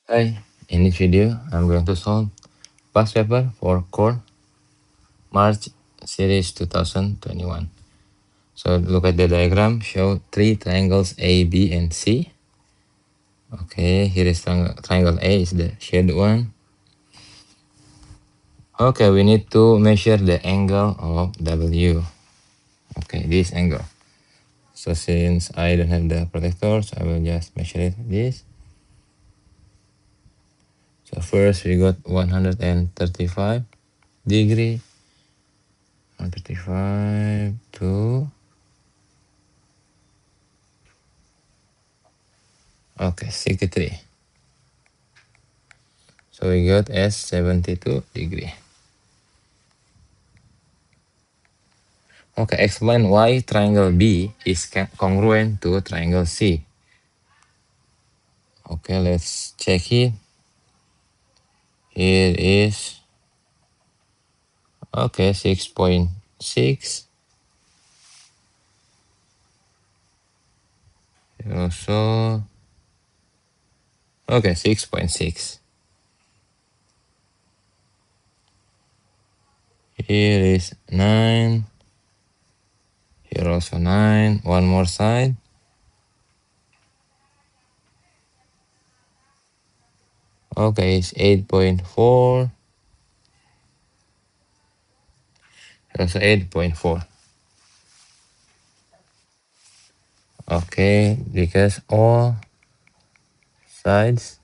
Hi, in this video, I'm going to solve past paper for core March series 2021. So look at the diagram, show three triangles A, B, and C. Okay, here is triangle A is the shaded one. Okay, we need to measure the angle of W. Okay, this angle. So since I don't have the protectors, I will just measure it this. So first we got 135 degree. 135 to okay 63. So we got as 72 degree. Okay, explain why triangle B is congruent to triangle C. Okay, let's check it. Here is okay 6.6. Also okay 6.6. Here is 9. Here also 9. One more side. Okay, it's 8.4. Also 8.4. Okay, because all sides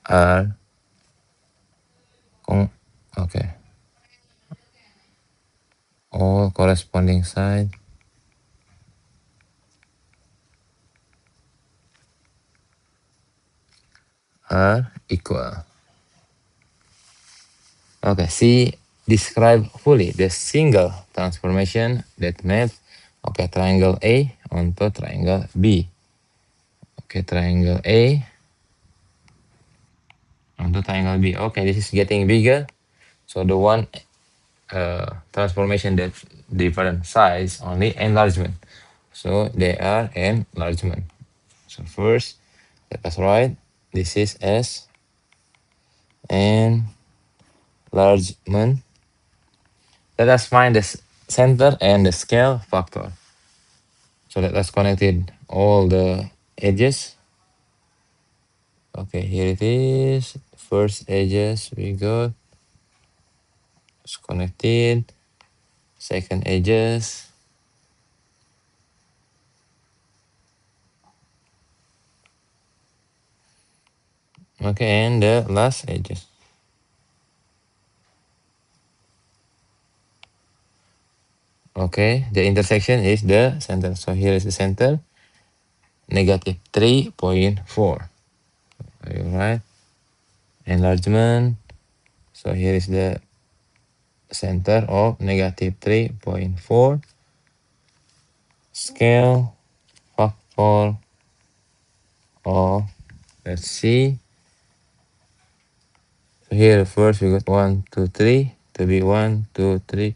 are okay. All corresponding sides are equal. Okay, see, describe fully the single transformation that maps okay triangle A onto triangle B. Okay, triangle A onto triangle B. Okay, this is getting bigger. So the one transformation that different size only enlargement. So they are enlargement. So first, let us write this is as enlargement. Let us find the center and the scale factor. So let us connect it all the edges. Okay, here it is. First edges we got. It's connected. Second edges. Okay, and the last edges. Okay, the intersection is the center. So here is the center. Negative 3.4. Alright. Enlargement. So here is the center of negative 3.4. Scale factor of, let's see. So here first we got 1, 2, 3 to be 1, 2, 3,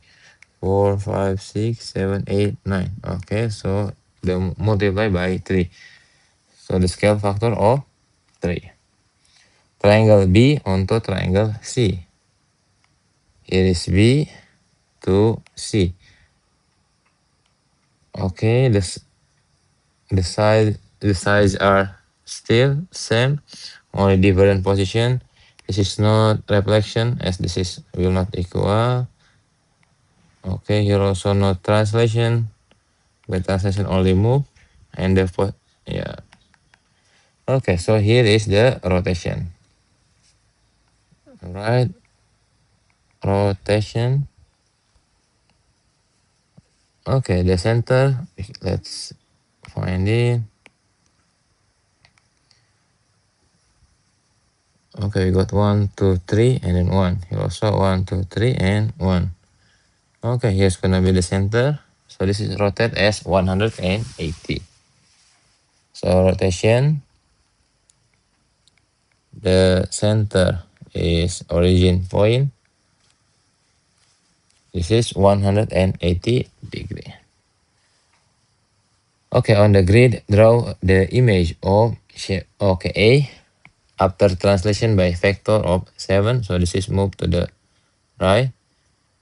4, 5, 6, 7, 8, 9. Okay, so the multiply by 3. So the scale factor of 3. Triangle B onto triangle C. Here is B to C. Okay, the sides are still same, only different position. This is not reflection as this is will not equal. Okay, here also no translation, but translation only move and the yeah. Okay, so here is the rotation. Right, rotation. Okay, the center, let's find it. Okay, we got 1, 2, 3, and then 1. Here also 1, 2, 3, and 1. Okay, here's gonna be the center. So this is rotate as 180. So rotation, the center is origin point. This is 180 degree. Okay, on the grid, draw the image of shape. Okay, A. after translation by factor of 7, so this is move to the right.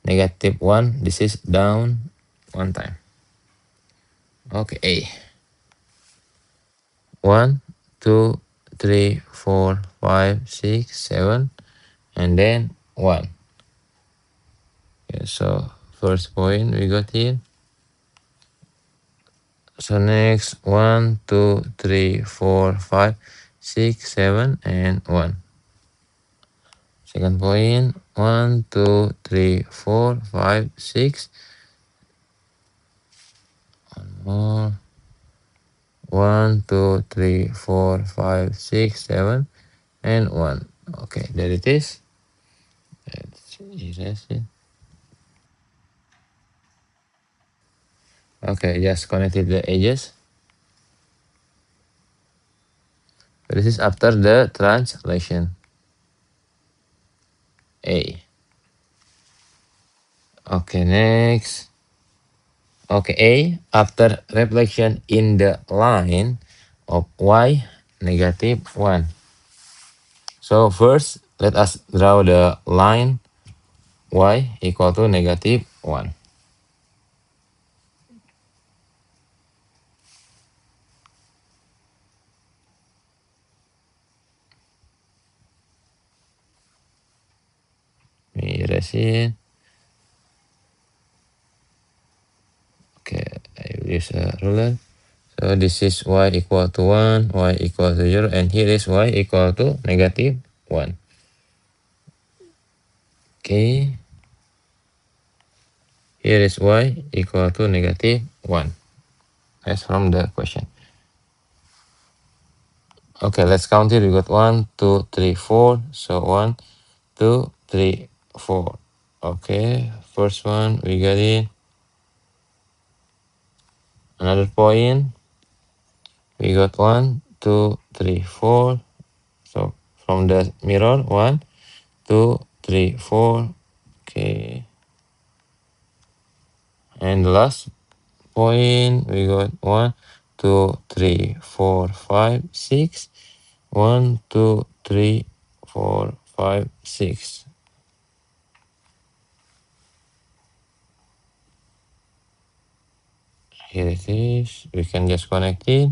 -1, this is down 1 time. Okay, A. 1, 2, 3, 4, 5, 6, 7, and then 1. Okay, so first point we got here. So next 1, 2, 3, 4, 5, 6, 7, and 1. Second point 1, 2, 3, 4, 5, 6. One more. 1, 2, 3, 4, 5, 6, 7, and 1. Okay, there it is. Let's erase it. Okay, just connected the edges. This is after the translation. A. Okay, next. Okay, A, after reflection in the line of y -1. So first, let us draw the line y equal to -1. We erase it. Okay, I will use a ruler. So this is y equal to 1, y equal to 0, and here is y equal to -1. Okay, here is y equal to -1. That's from the question. Okay, let's count it. We got 1, 2, 3, 4. So 1, 2, 3, 4. Okay, first one we got it. Another point. We got 1, 2, 3, 4. So from the mirror, 1, 2, 3, 4. Okay. And the last point we got 1, 2, 3, 4, 5, 6. 1, 2, 3, 4, 5, 6. Here it is. We can just connect it.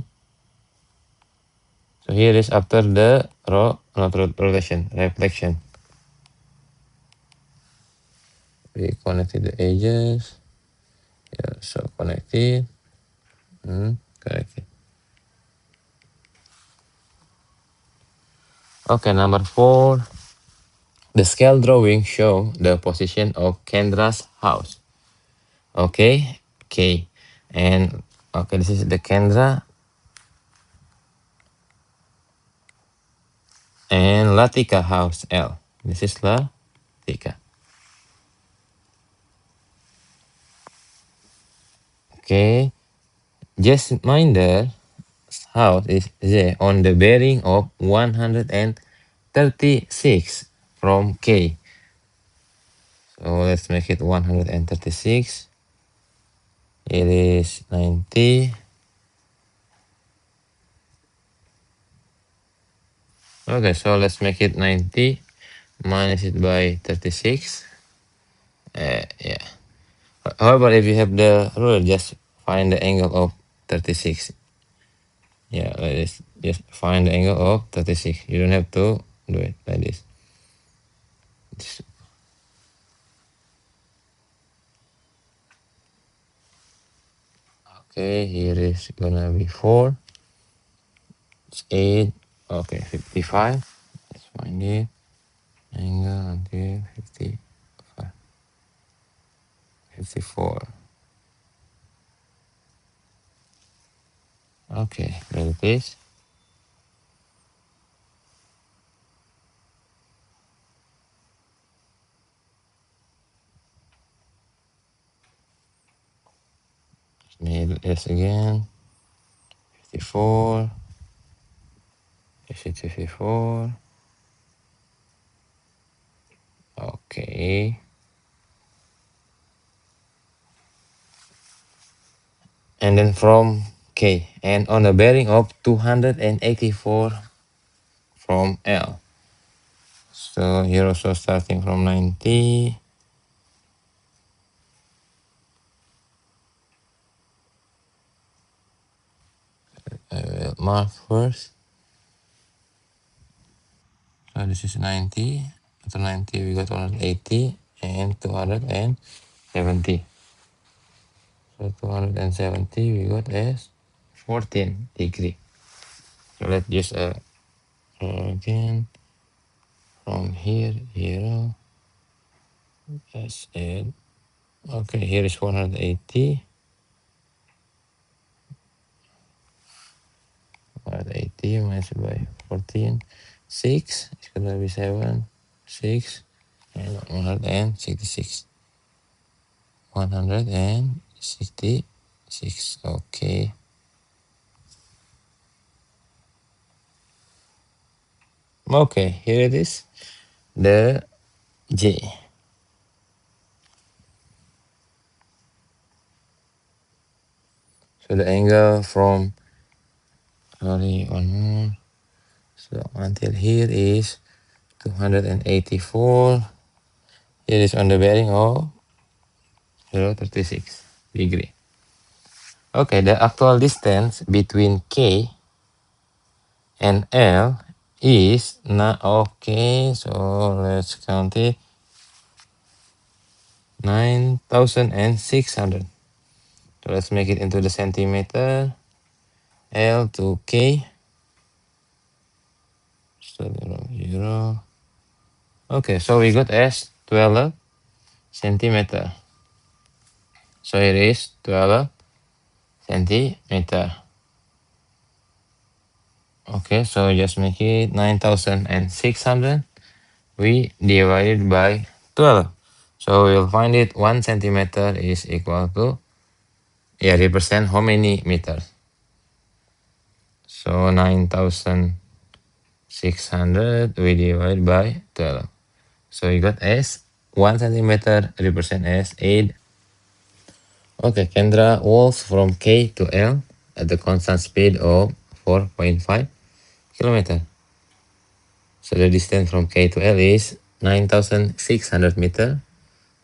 So here is after the not rotation, reflection. We connected the edges. Yeah, so connected. Connected. Okay, number 4. The scale drawing show the position of Kendra's house. Okay, K. And okay, this is the Kendra. And Latika house, L. This is Latika. Okay, just Minder house is Z on the bearing of 136 from K. So let's make it 136. It is 90. Okay, so let's make it 90. Minus it by 36. Yeah. However, if you have the ruler, just find the angle of 36. Yeah, like this. Just find the angle of 36. You don't have to do it like this. Okay, here is gonna be 4. It's 8. Okay, 55. Let's find it. Angle until 55. 54. Okay, there it is. Need this again. 54. Is it 54? Okay. And then from K. And on a bearing of 284 from L. So here also starting from 90. I will mark first. So this is 90. After 90 we got 180 and 270. So 270 we got as 14 degree. So let's use again from here, 0, that's it. Okay, here is 180. 180 minus by 14. 6 is gonna be 7, 6, and 166. 166. Okay. Okay, here it is. The J. So the angle from, sorry, one more. So until here is 284. Here is on the bearing of 036 degree. Okay, the actual distance between K and L is not okay. So let's count it. 9,600. So let's make it into the centimeter. L to K. So 0. Okay, so we got as 12 centimeter. So it is 12 centimeter. Okay, so just make it 9,600. We divided by 12. So we'll find it 1 centimeter is equal to, represent how many meters? So 9,600 we divide by 12. So you got as 1 centimeter represent as 8. Okay, Kendra walks from K to L at the constant speed of 4.5 kilometer. So the distance from K to L is 9,600 meter.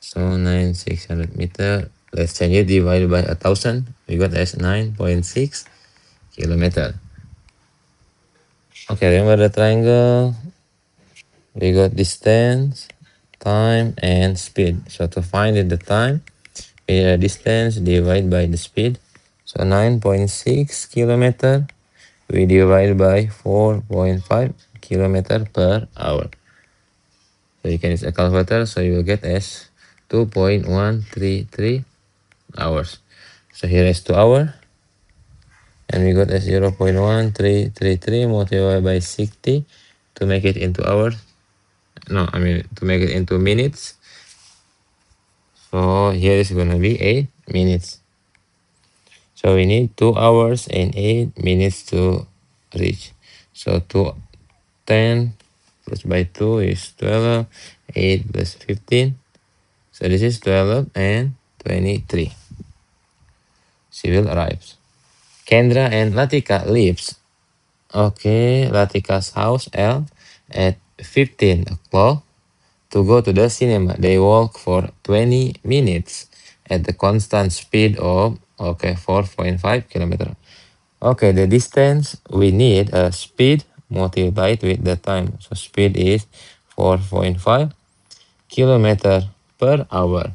So 9,600 meter. Let's change it, divided by 1,000. We got as 9.6 kilometer. Okay, remember the triangle? We got distance, time, and speed. So to find it, the time, the distance divided by the speed. So 9.6 kilometer, we divide by 4.5 kilometer per hour. So you can use a calculator, so you will get as 2.133 hours. So here is 2 hours, and we got as 0.1333 multiplied by 60 to make it into hours. No, I mean to make it into minutes. So here is gonna be 8 minutes. So we need 2 hours and 8 minutes to reach. So 10 plus by 2 is 12, 8 plus 15. So this is 12 and 23. She will arrive. Kendra and Latika lives. Okay, Latika's house L at 15 o'clock to go to the cinema. They walk for 20 minutes at the constant speed of 4.5 kilometer. Okay, the distance we need a speed multiplied with the time. So speed is 4.5 kilometer per hour.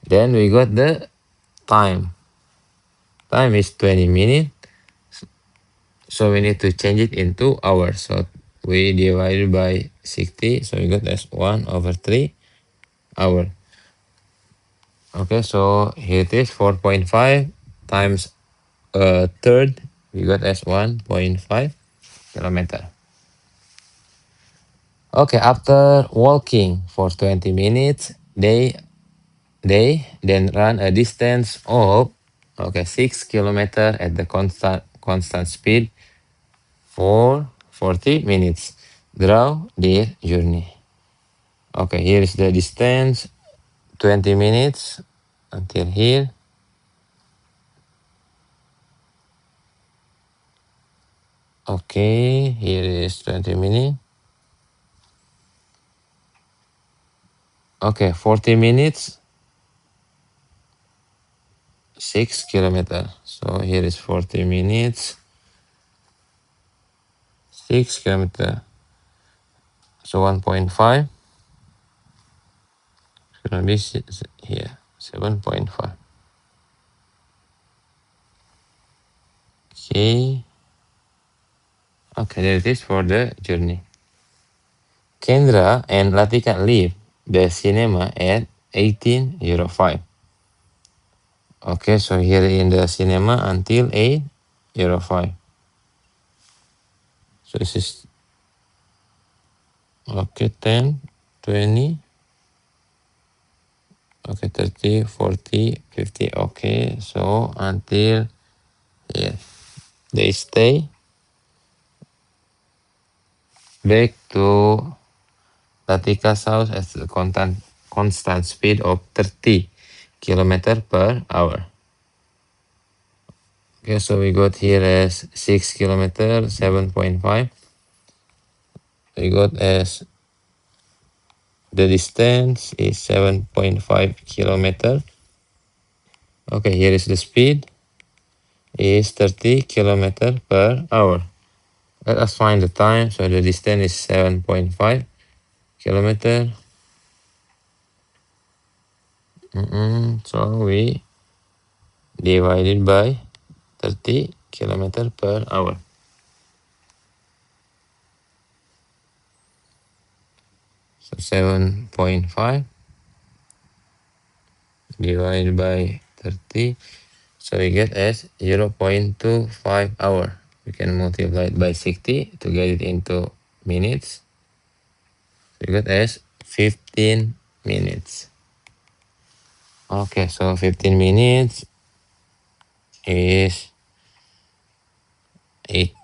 Then we got the time. Time is 20 minutes. So we need to change it into hours. So we divided by 60. So we got as 1/3 hour. Okay, so here it is 4.5 times a third. We got as 1.5 kilometer. Okay, after walking for 20 minutes, they then run a distance of 6 kilometer at the constant speed for 40 minutes. Draw their journey. Okay, here is the distance, 20 minutes until here. Okay, here is 20 minutes. Okay, 40 minutes, 6 kilometer. So here is 40 minutes, 6 kilometer. So 1.5. Gonna be here, 7.5. Okay. Okay, there it is for the journey. Kendra and Latika leave the cinema at 18:05. Okay, so here in the cinema until 8:05. So this is okay, 10, 20, okay, 30, 40, 50. Okay, so until here. They stay back to Latika's house at a constant speed of 30 kilometer per hour. Okay, so we got here as 6 kilometer, 7.5. We got as the distance is 7.5 kilometer. Okay, here is the speed is 30 kilometer per hour. Let us find the time. So the distance is 7.5 kilometer. So we divided by 30 kilometer per hour. So 7.5 divided by 30. So we get as 0.25 hour. We can multiply it by 60 to get it into minutes. So we get as 15 minutes. Okay, so 15 minutes is 8.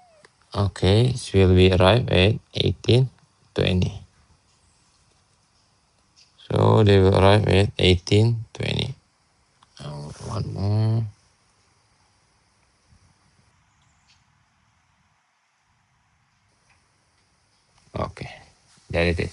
Okay, so will be arrive at 18:20. So they will arrive at 18:20. One more. Okay, there it is.